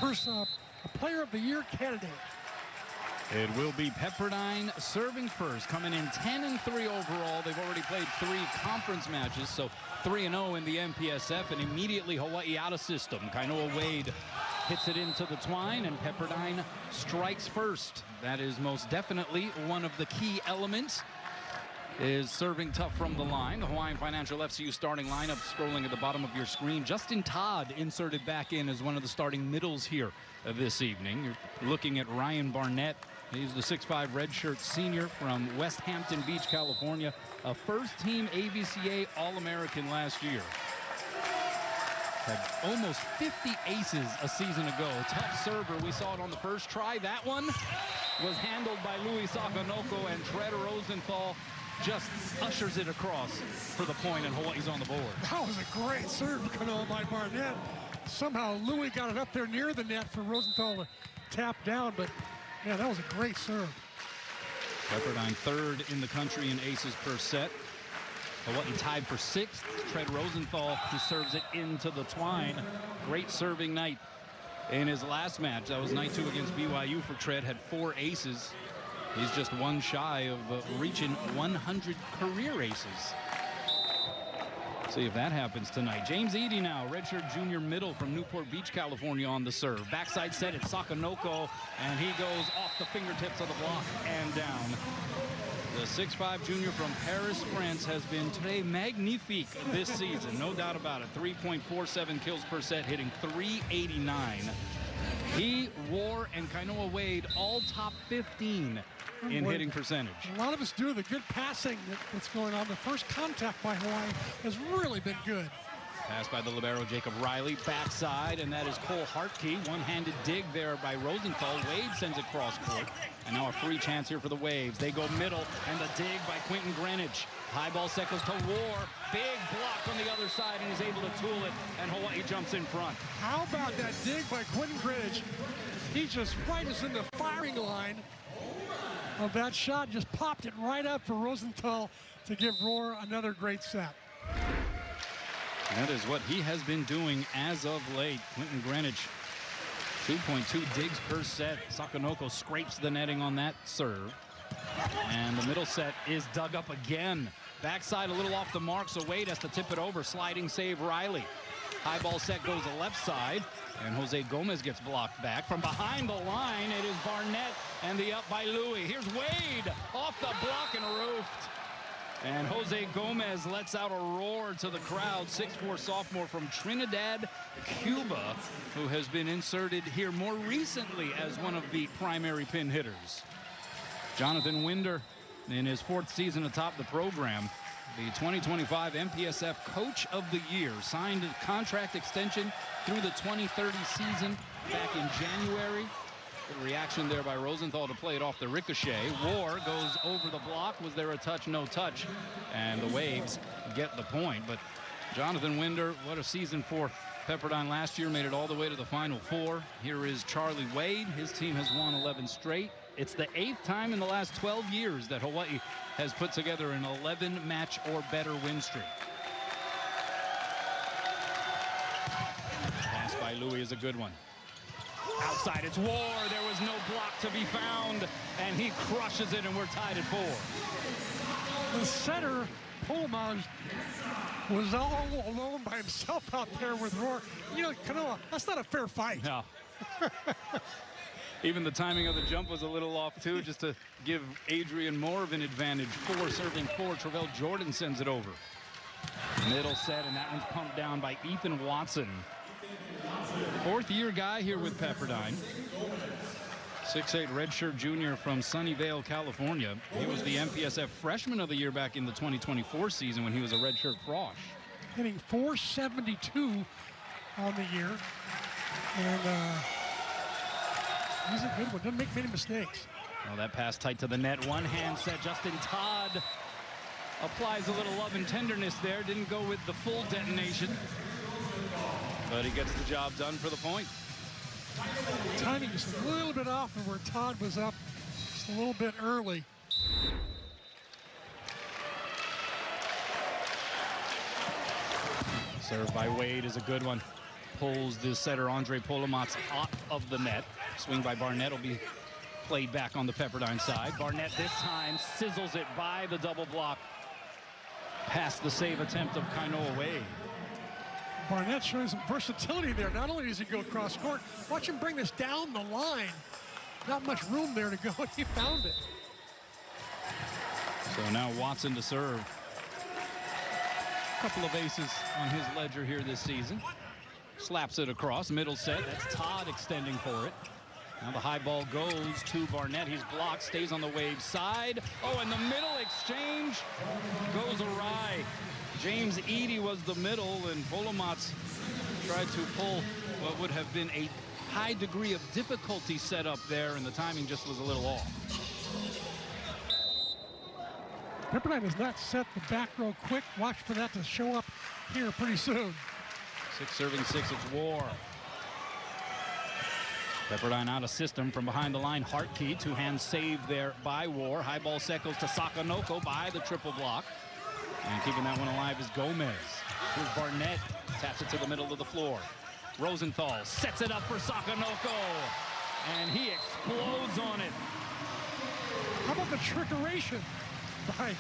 first a Player of the Year candidate. It will be Pepperdine serving first, coming in 10-3 overall. They've already played 3 conference matches, so 3-0 in the MPSF, and immediately Hawai'i out of system. Kainoa Wade hits it into the twine, and Pepperdine strikes first. That is most definitely one of the key elements, is serving tough from the line. The Hawaiian Financial FCU starting lineup scrolling at the bottom of your screen. Justin Todd inserted back in as one of the starting middles here this evening. You're looking at Ryan Barnett. He's the 6'5" redshirt senior from West Hampton Beach, California. A first-team ABCA All-American last year. Had almost 50 aces a season ago. Tough server. We saw it on the first try. That one was handled by Louis Sakanoko, and Tread Rosenthal just ushers it across for the point, and Hawaii's on the board. That was a great serve by Barnett. Somehow Louis got it up there near the net for Rosenthal to tap down, but yeah, that was a great serve. Pepperdine third in the country in aces per set. Hawaii tied for 6th. Tread Rosenthal, who serves it into the twine. Great serving night in his last match. That was night 2 against BYU for Tread. Had 4 aces. He's just one shy of reaching 100 career aces. See if that happens tonight. James Eady now, redshirt junior middle from Newport Beach, California, on the serve. Backside set, it's Sakanoko, and he goes off the fingertips of the block and down. The 6'5" junior from Paris, France, has been très magnifique this season, no doubt about it. 3.47 kills per set, hitting .389. He, War, and Kainoa Wade all top 15 in hitting percentage. A lot of us do the good passing that's going on. The first contact by Hawaii has really been good. Pass by the libero Jacob Riley, backside, and that is Cole Hartke. One-handed dig there by Rosenthal. Wade sends it cross court, and now a free chance here for the Waves. They go middle, and the dig by Quentin Greenwich. High ball set goes to War. Big block on the other side, and he's able to tool it, and Hawaii jumps in front. How about that dig by Quentin Greenwich? He just right is in the firing line of that shot, just popped it right up for Rosenthal to give Roar another great set. That is what he has been doing as of late. Quentin Greenwich, 2.2 digs per set. Sakanoko scrapes the netting on that serve. And the middle set is dug up again. Backside a little off the mark, so Wade has to tip it over. Sliding save Riley. High ball set goes the left side, and Jose Gomez gets blocked back. From behind the line, it is Barnett, and the up by Louis. Here's Wade off the block and roofed. And Jose Gomez lets out a roar to the crowd. 6'4" sophomore from Trinidad, Cuba, who has been inserted here more recently as one of the primary pin hitters. Jonathan Winder, in his 4th season atop the program, the 2025 MPSF Coach of the Year, signed a contract extension through the 2030 season back in January. Good reaction there by Rosenthal to play it off the ricochet. War goes over the block. Was there a touch? No touch. And the Waves get the point. But Jonathan Winder, what a season for Pepperdine last year. Made it all the way to the Final Four. Here is Charlie Wade. His team has won 11 straight. It's the 8th time in the last 12 years that Hawaii has put together an 11-match or better win streak. Pass by Louis is a good one. Outside, it's War. There was no block to be found, and he crushes it, and we're tied at 4. The center, Polmaj, was all alone by himself out there with Roar. You know, Kanoa, that's not a fair fight. No. Even the timing of the jump was a little off, too, just to give Adrian more of an advantage. 4 serving 4. Travell Jordan sends it over. Middle set, and that one's pumped down by Ethan Watson. 4th-year guy here with Pepperdine. 6'8" redshirt junior from Sunnyvale, California. He was the MPSF Freshman of the Year back in the 2024 season when he was a redshirt frosh. Hitting .472 on the year. And he's a good one. Doesn't make many mistakes. Well, that pass tight to the net. One-hand set. Justin Todd applies a little love and tenderness there. Didn't go with the full detonation. But he gets the job done for the point. Timing just a little bit off of where Todd was up just a little bit early. Serve by Wade is a good one. pulls the setter Andre Polomatz off of the net. Swing by Barnett will be played back on the Pepperdine side. Barnett this time sizzles it by the double block past the save attempt of Kainoa Wade. Barnett showing some versatility there. Not only does he go cross court, watch him bring this down the line. Not much room there to go. He found it. So now Watson to serve. Couple of aces on his ledger here this season. Slaps it across, middle set. That's Todd extending for it. Now the high ball goes to Barnett. He's blocked, stays on the Wave side. Oh, and the middle exchange goes awry. James Eady was the middle, and Polomatz tried to pull what would have been a high degree of difficulty set up there, and the timing just was a little off. Pepperdine has not set the back row quick. Watch for that to show up here pretty soon. 6 serving 6, it's War. Pepperdine out of system from behind the line. Hartke, two-hand save there by War. High ball set goes to Sakonoko by the triple block. And keeping that one alive is Gomez. Here's Barnett, taps it to the middle of the floor. Rosenthal sets it up for Sakonoko, and he explodes on it. How about the trickeration by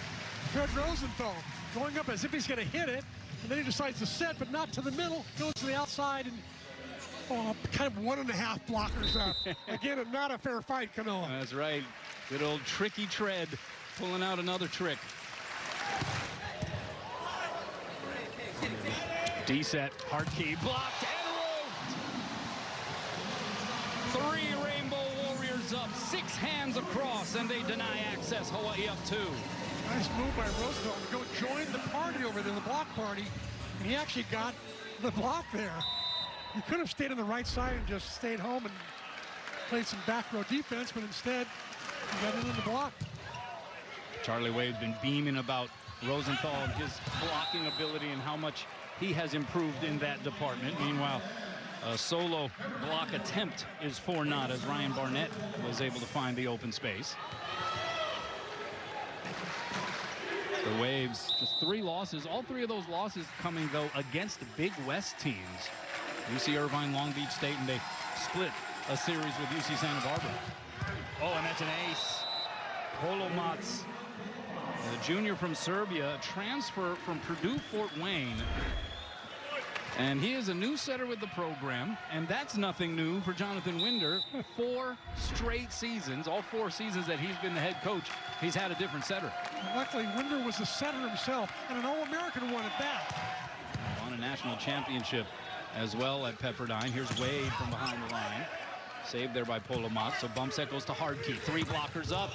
Fred Rosenthal? Going up as if he's going to hit it, and then he decides to set, but not to the middle. Goes to the outside, and kind of 1.5 blockers up. Again, not a fair fight, Kanoa. That's right. Good old tricky tread, pulling out another trick. D-set, Hartke blocked and roofed. 3 Rainbow Warriors up, 6 hands across, and they deny access. Hawaii up 2. Nice move by Roosevelt to go join the party over there, the block party, and he actually got the block there. He could have stayed on the right side and just stayed home and played some back row defense, but instead he got in on the block. Charlie Wade's been beaming about Rosenthal and his blocking ability and how much he has improved in that department. Meanwhile, a solo block attempt is 4-0 as Ryan Barnett was able to find the open space. The Waves, just 3 losses. All 3 of those losses coming, though, against Big West teams. UC Irvine, Long Beach State, and they split a series with UC Santa Barbara. Oh, and that's an ace. Polomatz, the junior from Serbia, a transfer from Purdue Fort Wayne. And he is a new setter with the program, and that's nothing new for Jonathan Winder. 4 straight seasons, all 4 seasons that he's been the head coach, he's had a different setter. Luckily, Winder was the setter himself, and an All-American one at that. Won a national championship as well at Pepperdine. Here's Wade from behind the line. Saved there by Polomatz. So bump set goes to Hartke. 3 blockers up.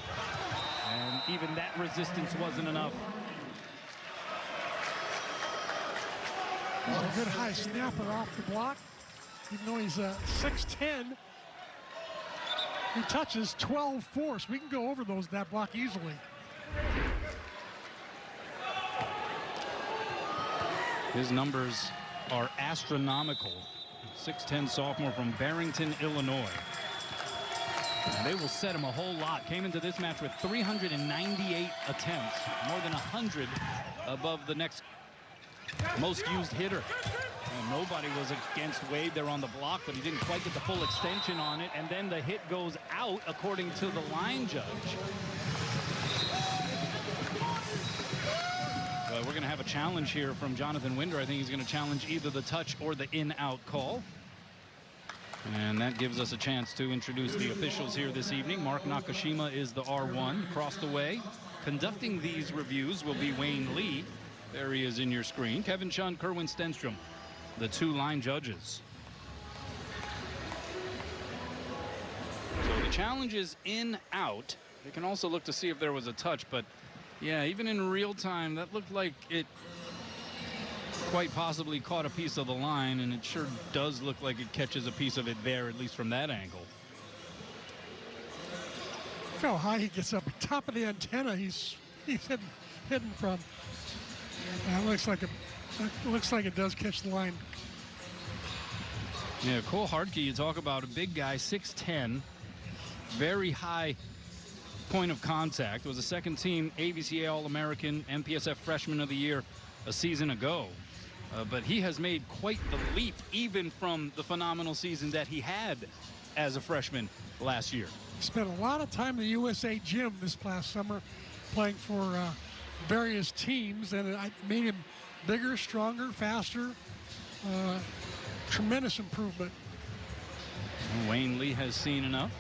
And even that resistance wasn't enough. He's a good high snapper off the block. Even though he's 6'10", he touches 12 force. We can go over that block easily. His numbers are astronomical. 6'10" sophomore from Barrington, Illinois. And they will set him a whole lot. Came into this match with 398 attempts, more than 100 above the next most used hitter. And nobody was against Wade there on the block, but he didn't quite get the full extension on it. And then the hit goes out, according to the line judge. We're going to have a challenge here from Jonathan Winder. I think he's going to challenge either the touch or the in-out call. And that gives us a chance to introduce the officials here this evening. Mark Nakashima is the R1 across the way. Conducting these reviews will be Wayne Lee. There he is in your screen. Kevin Chun, Kerwin Stenstrom, the 2 line judges. So the challenge is in-out. They can also look to see if there was a touch, but yeah, even in real time, that looked like it quite possibly caught a piece of the line, and it sure does look like it catches a piece of it there, at least from that angle. Look how high he gets up, top of the antenna. He's hidden from. It looks like it does catch the line. Yeah, Cole Hartke, you talk about a big guy, 6'10", very high point of contact. Was a 2nd team ABCA All-American, MPSF Freshman of the Year a season ago. but he has made quite the leap, even from the phenomenal season that he had as a freshman last year. Spent a lot of time in the USA gym this past summer playing for various teams, and it made him bigger, stronger, faster. Tremendous improvement. Wayne Lee has seen enough,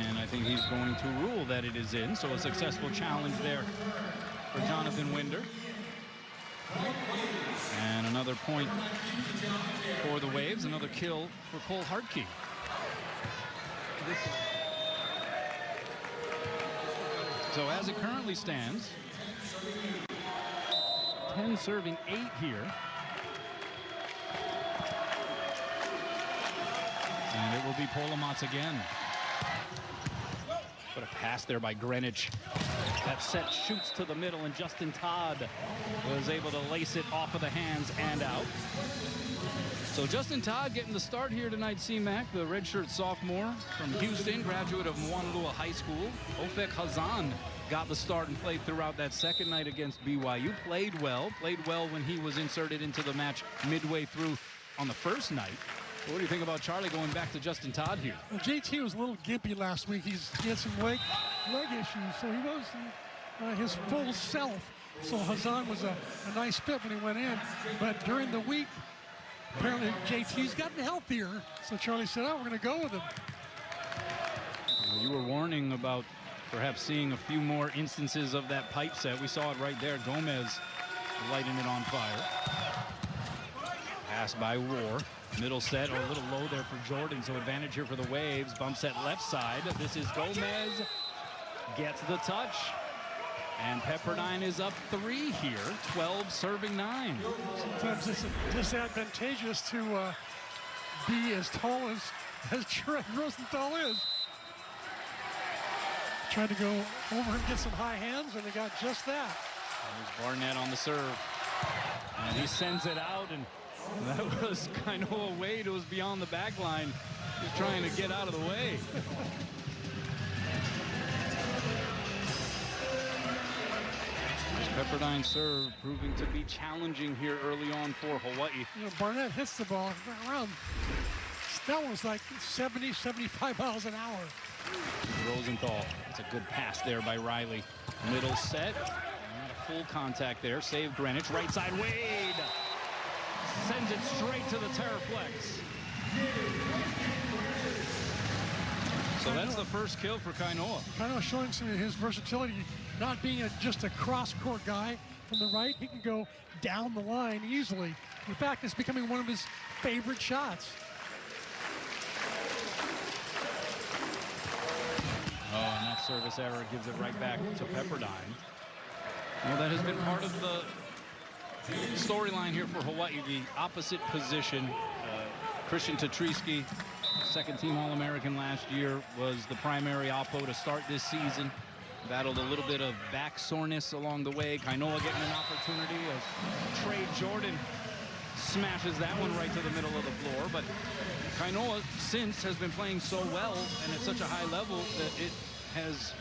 and I think he's going to rule that it is in. So a successful challenge there for Jonathan Winder. And another point for the Waves, another kill for Cole Hartke. So as it currently stands, 10 serving 8 here. And it will be Polomatz again. What a pass there by Greenwich. That set shoots to the middle, and Justin Todd was able to lace it off of the hands and out. So Justin Todd getting the start here tonight, C-Mac, the redshirt sophomore from Houston, graduate of Moanalua High School. Ofek Hazan got the start and played throughout that second night against BYU. Played well when he was inserted into the match midway through on the first night. What do you think about Charlie going back to Justin Todd here? Well, JT was a little gimpy last week. He had some leg issues, so he wasn't his full self. So Hazan was a nice fit when he went in. But during the week, apparently JT's gotten healthier. So Charlie said, oh, we're going to go with him. You were warning about perhaps seeing a few more instances of that pipe set. We saw it right there. Gomez lighting it on fire. Pass by Rohr. Middle set, a little low there for Jordan, so advantage here for the Waves. Bump set left side. This is Gomez. Gets the touch. And Pepperdine is up 3 here, 12 serving 9. Sometimes it's disadvantageous to be as tall as Trey Rosenthal is. Tried to go over and get some high hands, and they got just that. There's Barnett on the serve. And he sends it out, and that was kind of a Wade who was beyond the back line. He's trying to get out of the way. Pepperdine serve proving to be challenging here early on for Hawaii. You know, Barnett hits the ball around. That was like 70, 75 miles an hour. Rosenthal. It's a good pass there by Riley. Middle set. Not a full contact there. Save Greenwich. Right side, Wade. Sends it straight to the Terraplex. So that's the first kill for Kainoa. Kainoa showing some of his versatility, not being just a cross-court guy from the right. He can go down the line easily. In fact, it's becoming one of his favorite shots. Oh, and that service error gives it right back to Pepperdine. Well, that has been part of the storyline here for Hawaii, the opposite position. Christian Tatrisky, second-team All-American last year, was the primary oppo to start this season. Battled a little bit of back soreness along the way. Kainoa getting an opportunity as Trey Jordan smashes that one right to the middle of the floor. But Kainoa since has been playing so well and at such a high level that it has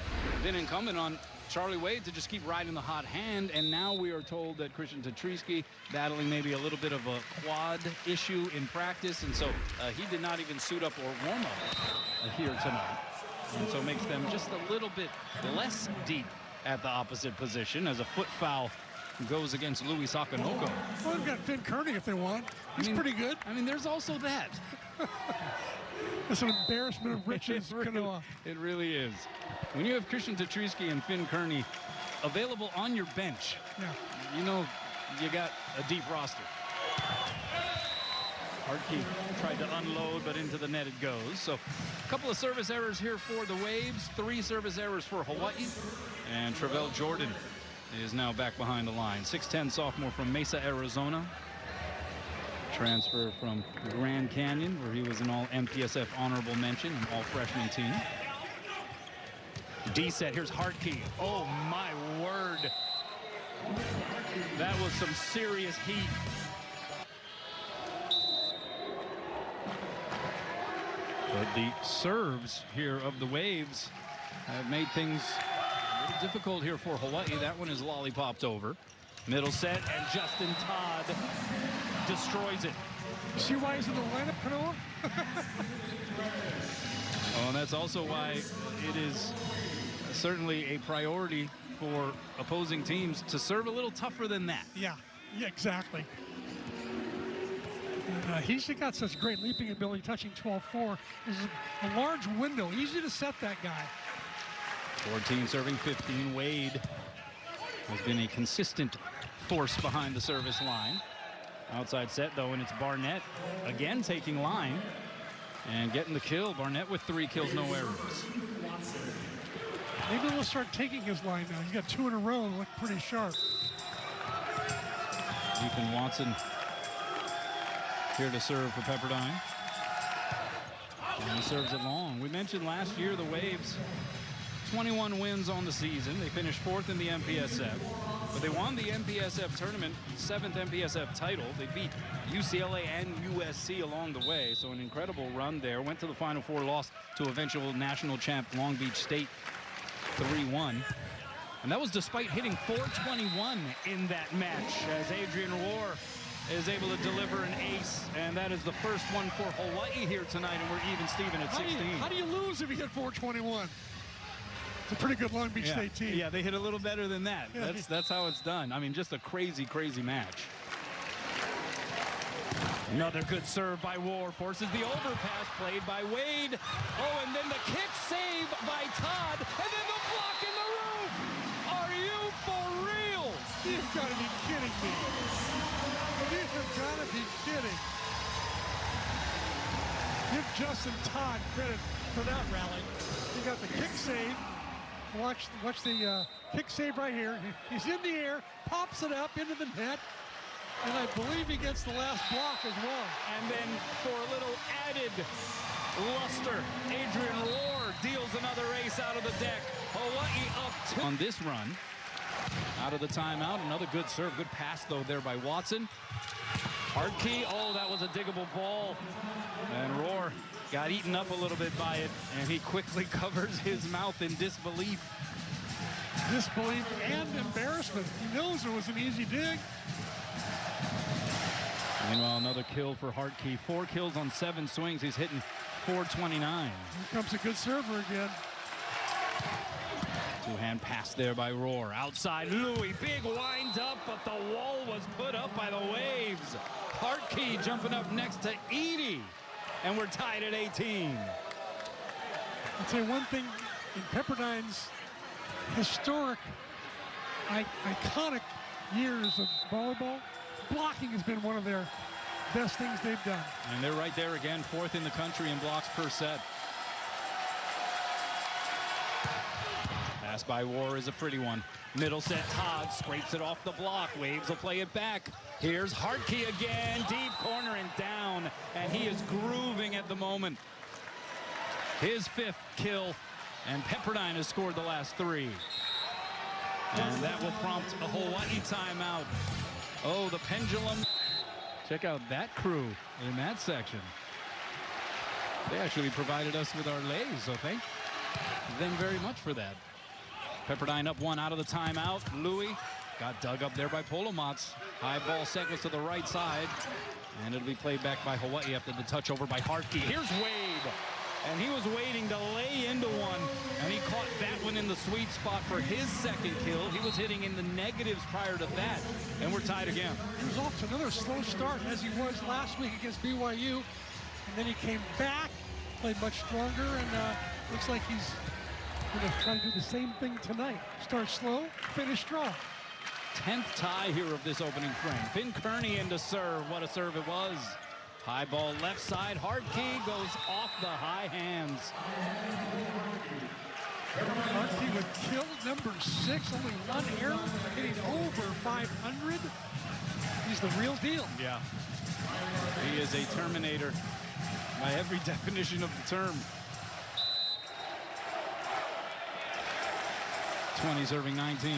been incumbent on Charlie Wade to just keep riding the hot hand, and now we are told that Christian Tatrisky battling maybe a little bit of a quad issue in practice, and so he did not even suit up or warm up here tonight, and so makes them just a little bit less deep at the opposite position as a foot foul goes against Louis Sakanoko. Well, they've got Finn Kearney if they want. He's pretty good. I mean, there's also that. It's an embarrassment of riches. It really is. When you have Christian Tatrisky and Finn Kearney available on your bench, you know you got a deep roster. Hartke tried to unload, but into the net it goes. So a couple of service errors here for the Waves, 3 service errors for Hawaii. And Travell Jordan is now back behind the line. 6'10" sophomore from Mesa, Arizona. Transfer from Grand Canyon, where he was an all-MPSF honorable mention, an all-freshman team. D-set, here's Hartke. Oh, my word. That was some serious heat. But the serves here of the Waves have made things a little difficult here for Hawaii. That one is lollipopped over. Middle set, and Justin Todd destroys it. See why he's in the lineup, Kanoa? Oh, and that's also why it is certainly a priority for opposing teams to serve a little tougher than that. Yeah, exactly. And, he's got such great leaping ability, touching 12-4. There's a large window, easy to set that guy. 14 serving 15. Wade has been a consistent force behind the service line. Outside set, though, and it's Barnett again taking line and getting the kill. Barnett with 3 kills, no errors. Maybe we'll start taking his line now. He's got 2 in a row and look pretty sharp. Ethan Watson here to serve for Pepperdine. And he serves it long. We mentioned last year the Waves, 21 wins on the season. They finished 4th in the MPSF. But they won the MPSF tournament, 7th MPSF title. They beat UCLA and USC along the way. So an incredible run there. Went to the Final Four, lost to eventual national champ Long Beach State 3-1. And that was despite hitting .421 in that match, as Adrian Roar is able to deliver an ace. And that is the first one for Hawaii here tonight. And we're even Steven at 16. How do you lose if you hit .421? It's a pretty good Long Beach State team. Yeah, they hit a little better than that. That's how it's done. I mean, just a crazy, crazy match. Another good serve by Roar. Forces the overpass played by Wade. Oh, and then the kick save by Todd. And then the block in the roof. Are you for real? You've got to be kidding me. You've got to be kidding. Give Justin Todd credit for that rally. He got the kick save. Watch the kick save right here. He's in the air, pops it up into the net, and I believe he gets the last block as well. And then for a little added luster, Adrian Roar deals another ace out of the deck. Hawaii up 2 on this run. Out of the timeout, another good serve. Good pass, though, there by Watson. Hard key. Oh, that was a diggable ball. And Roar got eaten up a little bit by it, and he quickly covers his mouth in disbelief. Disbelief and embarrassment. He knows it was an easy dig. Meanwhile, another kill for Hartkey. 4 kills on 7 swings. He's hitting .429. Here comes a good server again. Two-hand pass there by Roar. Outside, Louis. Big winds up, but the wall was put up by the Waves. Hartkey jumping up next to Edie. And we're tied at 18. I'll tell you one thing, in Pepperdine's historic, iconic years of volleyball, blocking has been one of their best things they've done. And they're right there again, 4th in the country in blocks per set. Pass by Roar is a pretty one. Middle set, Todd scrapes it off the block. Waves will play it back. Here's Hartkey again, deep corner and down, and he is grooving at the moment. His 5th kill, and Pepperdine has scored the last 3. And that will prompt a Hawaii timeout. Oh, the pendulum. Check out that crew in that section. They actually provided us with our lays, so thank them very much for that. Pepperdine up 1 out of the timeout. Louis got dug up there by Polomats. High ball set goes to the right side. And it'll be played back by Hawaii after the touch over by Hartkey. Here's Wade. And he was waiting to lay into one. And he caught that one in the sweet spot for his 2nd kill. He was hitting in the negatives prior to that. And we're tied again. He was off to another slow start as he was last week against BYU. And then he came back, played much stronger, and looks like he's going to try to do the same thing tonight. Start slow, finish strong. 10th tie here of this opening frame. Finn Kearney in to serve. What a serve it was. High ball left side. Hartkey goes off the high hands. Hartkey would kill number 6. Only 1 error, hitting over 500. He's the real deal. Yeah. He is a Terminator by every definition of the term. 20 serving 19.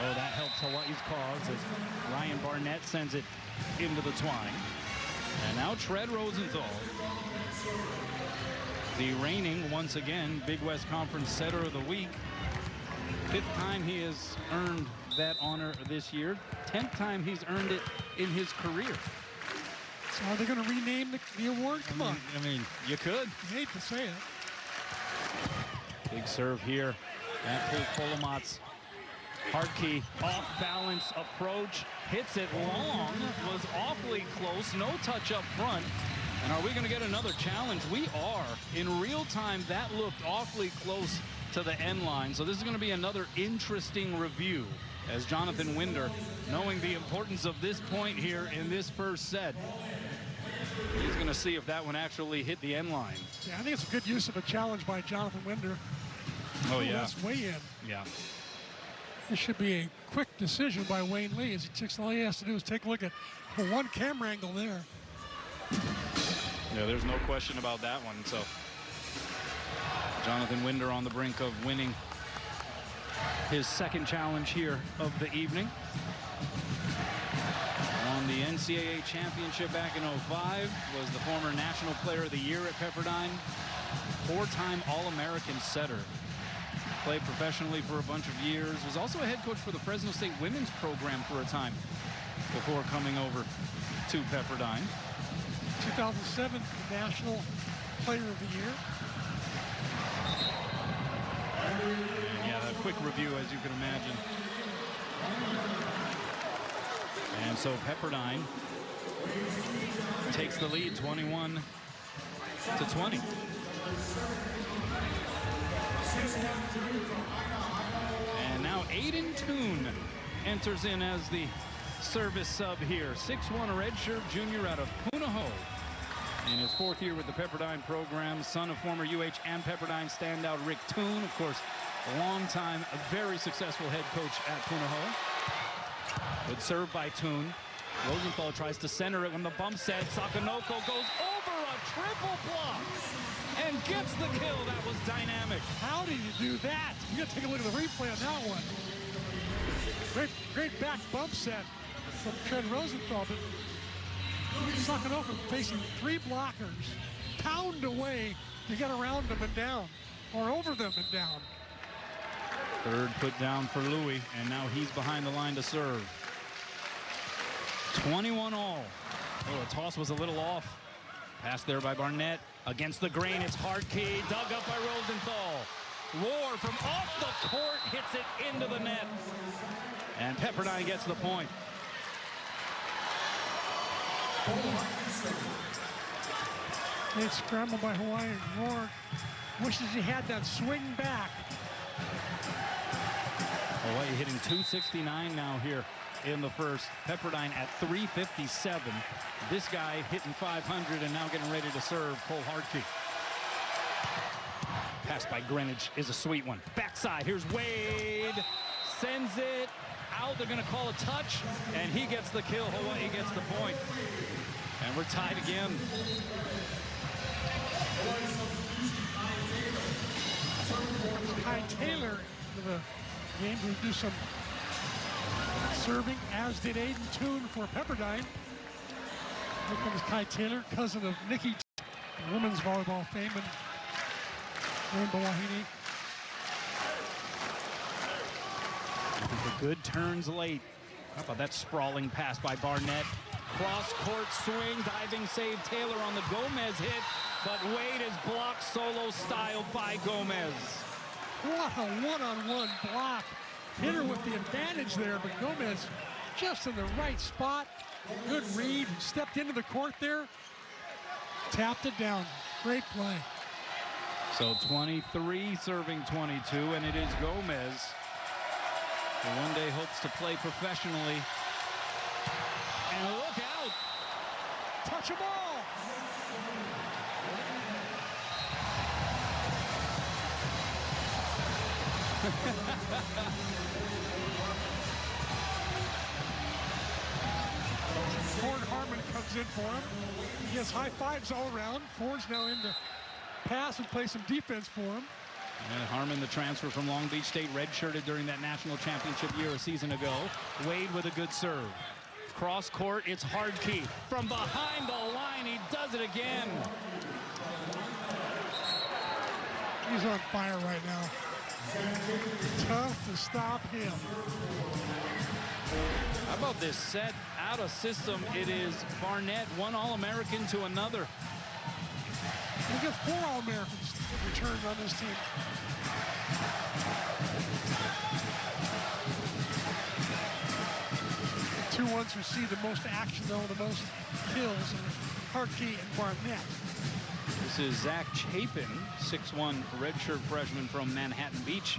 Oh, that helps Hawaii's cause as Ryan Barnett sends it into the twine. And now Tread Rosenthal, the reigning, once again, Big West Conference Setter of the Week. 5th time he has earned that honor this year. 10th time he's earned it in his career. So are they going to rename the award? Come on. I mean, you could. I hate to say it. Big serve here at Polomat's. Hardkey off balance approach, hits it long, was awfully close, no touch up front. And are we going to get another challenge? We are. In real time, that looked awfully close to the end line. So this is going to be another interesting review as Jonathan Winder, knowing the importance of this point here in this first set, he's going to see if that one actually hit the end line. Yeah, I think it's a good use of a challenge by Jonathan Winder. Oh, yeah. That's way in. Yeah. This should be a quick decision by Wayne Lee. All he has to do is take a look at one camera angle there. Yeah, there's no question about that one. So Jonathan Winder on the brink of winning his second challenge here of the evening. Won the NCAA championship back in '05, was the former National Player of the Year at Pepperdine, four-time All-American setter. Played professionally for a bunch of years, was also a head coach for the Fresno State women's program for a time before coming over to Pepperdine. 2007 National Player of the Year. Yeah, a quick review, as you can imagine. And so Pepperdine takes the lead 21-20. And now Aiden Toon enters in as the service sub here. 6'1", redshirt junior out of Punahou. In his fourth year with the Pepperdine program, son of former UH and Pepperdine standout Rick Toon, of course, a long-time, a very successful head coach at Punahou. Good serve by Toon. Rosenthal tries to center it when the bump set. Sakonoko goes over a triple block and gets the kill. That was dynamic. How do you do that? You got to take a look at the replay on that one. Great back bump set from Trent Rosenthal, but Sakonoko facing three blockers, pound away to get around them and down, or over them and down. Third put down for Louis, and now he's behind the line to serve. 21 all. Oh, the toss was a little off. Pass there by Barnett. Against the grain, it's Hardkey, dug up by Rosenthal. Roar from off the court, hits it into the net. And Pepperdine gets the point. Great scramble by Hawai'i. Roar wishes he had that swing back. Hawai'i hitting 269 now here in the first. Pepperdine at 357. This guy hitting 500 and now getting ready to serve Cole Hardkey. Pass by Greenwich is a sweet one. Backside, here's Wade. Sends it out. They're going to call a touch, and he gets the kill. Hawai'i gets the point. And we're tied again. Kai Taylor to the game to do some serving, as did Aiden Toon for Pepperdine. Here comes Kai Taylor, cousin of Nikki, women's volleyball fame, and Rainbow Wahine. Looking for good turns late. How about that sprawling pass by Barnett? Cross-court swing, diving save. Taylor on the Gomez hit, but Wade is blocked solo style by Gomez. What a one-on-one block. Hit her with the advantage there, but Gomez just in the right spot. Good read, stepped into the court there, tapped it down. Great play. So 23 serving 22, and it is Gomez, who one day hopes to play professionally. And look out! Touch a ball! Ford Harmon comes in for him. He has high fives all around. Ford's now in to pass and play some defense for him. And Harmon, the transfer from Long Beach State, redshirted during that national championship year a season ago. Wade with a good serve. Cross court, it's Hardkey. From behind the line, he does it again. He's on fire right now. Tough to stop him. How about this set out of system? It is Barnett, one All-American to another. We got 4 All-Americans returned on this team. The 2 ones who see the most action, though, the most kills, are Hawai'i and Barnett. This is Zach Chapin, 6'1", redshirt freshman from Manhattan Beach,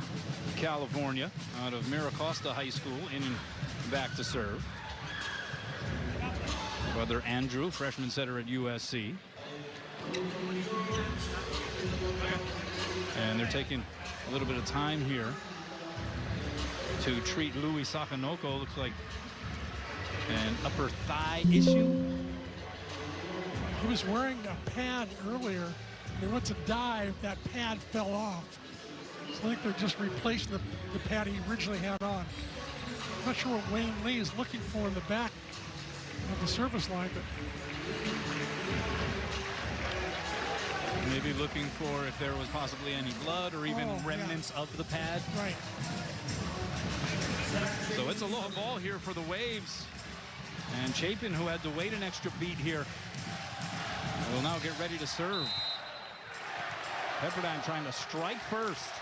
California, out of Miracosta High School, in and back to serve. Brother Andrew, freshman setter at USC. And they're taking a little bit of time here to treat Louis Sakanoko. Looks like an upper thigh issue. He was wearing a pad earlier. They went to dive, that pad fell off. So I think they're just replacing the pad he originally had on. I'm not sure what Wayne Lee is looking for in the back of the service line, but maybe looking for if there was possibly any blood or even remnants of the pad. Right. So it's a low ball here for the Waves. And Chapin, who had to wait an extra beat here, will now get ready to serve. Pepperdine trying to strike first.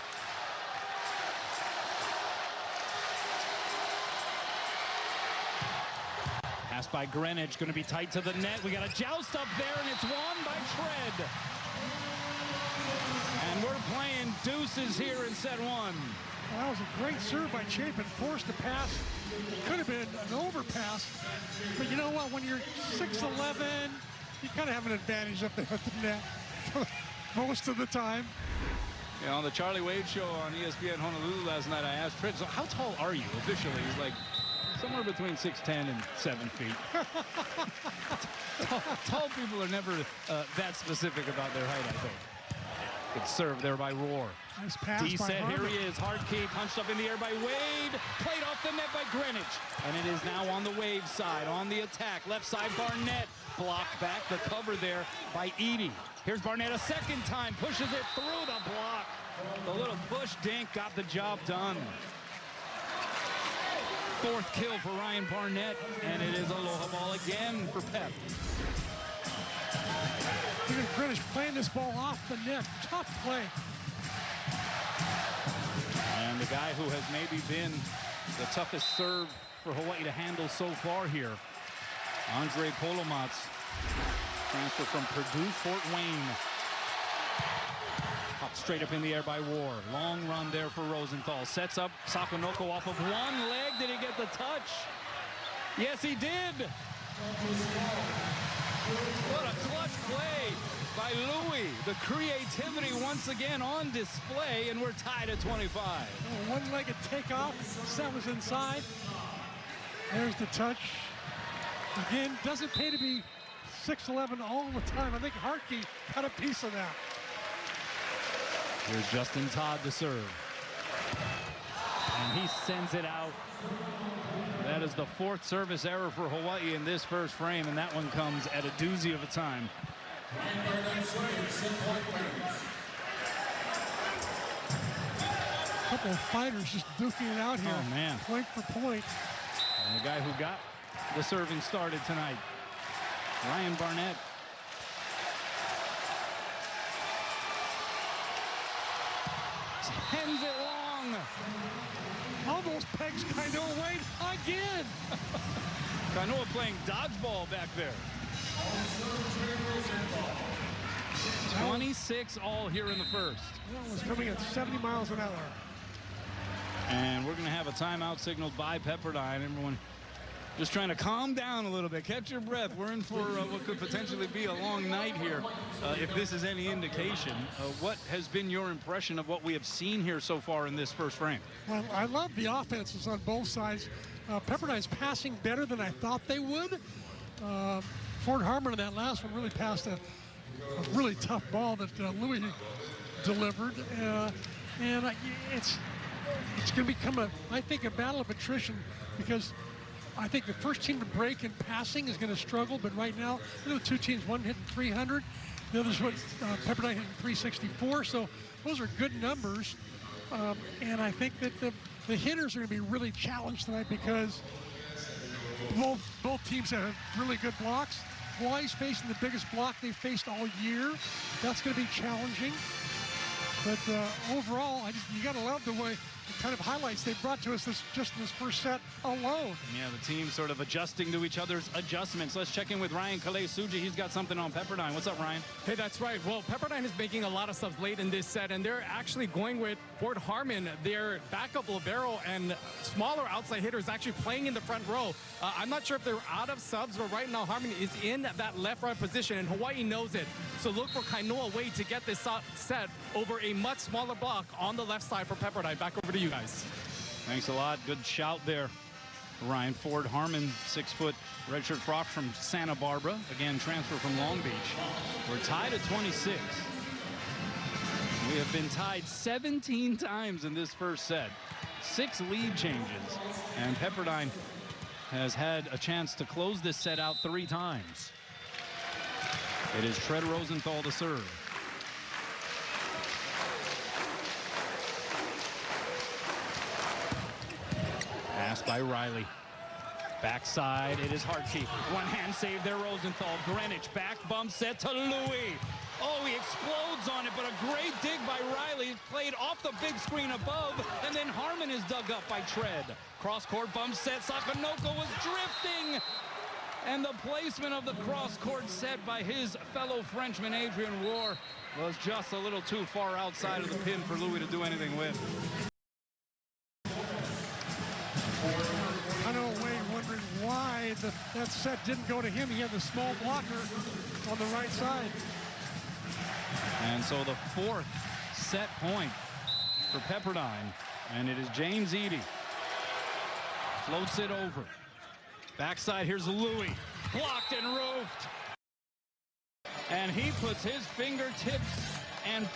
Pass by Greenwich, going to be tight to the net. We got a joust up there, and it's won by Tread. And we're playing deuces here in set 1. Well, that was a great serve by Chapin, forced a pass. It could have been an overpass, but you know what? When you're 6'11", you kind of have an advantage up there at the net most of the time. You know, on the Charlie Wade show on ESPN Honolulu last night, I asked Fred, so how tall are you officially? He's like, somewhere between 6'10" and 7 feet. Tall people are never that specific about their height, I think. Good serve there by Rohr. Nice pass D by set, Harmon. here he is. Hard key, punched up in the air by Wade. Played off the net by Greenwich. And it is now on the Wave side, on the attack. Left side, Barnett. Blocked back, the cover there by Edie. Here's Barnett a second time. Pushes it through the block. The little push dink got the job done. 4th kill for Ryan Barnett. And it is aloha ball again for Pep. Even Greenwich playing this ball off the net. Tough play. And the guy who has maybe been the toughest serve for Hawaii to handle so far here, Andre Polomats, transfer from Purdue, Fort Wayne. Popped straight up in the air by Rohr. Long run there for Rosenthal. Sets up Sakanoko off of one leg. Did he get the touch? Yes, he did. What a clutch play by Louis. The creativity once again on display, and we're tied at 25. Oh, one-legged takeoff. Set was inside. There's the touch. Again, doesn't pay to be 6'11" all the time. I think Hartke got a piece of that. Here's Justin Todd to serve. And he sends it out. That is the 4th service error for Hawaii in this first frame, and that one comes at a doozy of a time. A couple of fighters just duking it out here. Oh, man. Point for point. And the guy who got the serving started tonight, Ryan Barnett. Sends it long. Almost pegs Kainoa Wade again. Kainoa playing dodgeball back there. 26 all here in the first. That was coming at 70 miles an hour. And we're going to have a timeout signaled by Pepperdine. Everyone just trying to calm down a little bit. Catch your breath. We're in for what could potentially be a long night here. If this is any indication, what has been your impression of what we have seen here so far in this first frame? Well, I love the offenses on both sides. Pepperdine's passing better than I thought they would. Fort Harmon in that last one really passed a really tough ball that Louis delivered. And it's going to become, I think, a battle of attrition, because I think the first team to break in passing is going to struggle. But right now, the 2 teams, one hitting 300, the other's Pepperdine hitting 364. So those are good numbers. And I think that the hitters are going to be really challenged tonight, because Both teams have really good blocks. Hawaii's facing the biggest block they've faced all year. That's going to be challenging. But overall, you got to love the way, the kind of highlights they brought to us just in this first set alone. Yeah, the team sort of adjusting to each other's adjustments. Let's check in with Ryan Kalei-Suji. He's got something on Pepperdine. What's up, Ryan? Hey, that's right. Well, Pepperdine is making a lot of stuff late in this set, and they're actually going with Ford Harmon, their backup libero and smaller outside hitters, actually playing in the front row. I'm not sure if they're out of subs, but right now Harmon is in that left-right position, and Hawaii knows it. So look for Kainoa Wade to get this set over a much smaller block on the left side for Pepperdine. Back over to you guys. Thanks a lot. Good shout there, Ryan. Ford Harmon, 6-foot redshirt frock from Santa Barbara. Again, transfer from Long Beach. We're tied at 26. We have been tied 17 times in this first set. 6 lead changes. And Pepperdine has had a chance to close this set out 3 times. It is Tread Rosenthal to serve. Pass by Riley. Backside, it is Hartke. One-hand save there, Rosenthal. Greenwich back bump set to Louis. Oh, he explodes on it, but a great dig by Riley. Played off the big screen above, and then Harmon is dug up by Tread. Cross-court bump set. Sakonoko was drifting. And the placement of the cross-court set by his fellow Frenchman, Adrian Rohr, was just a little too far outside of the pin for Louis to do anything with. I know Wade wondering why that set didn't go to him. He had the small blocker on the right side. And so the 4th set point for Pepperdine, and it is James Eady. Floats it over. Backside, here's Louis. Blocked and roofed. And he puts his fingertips and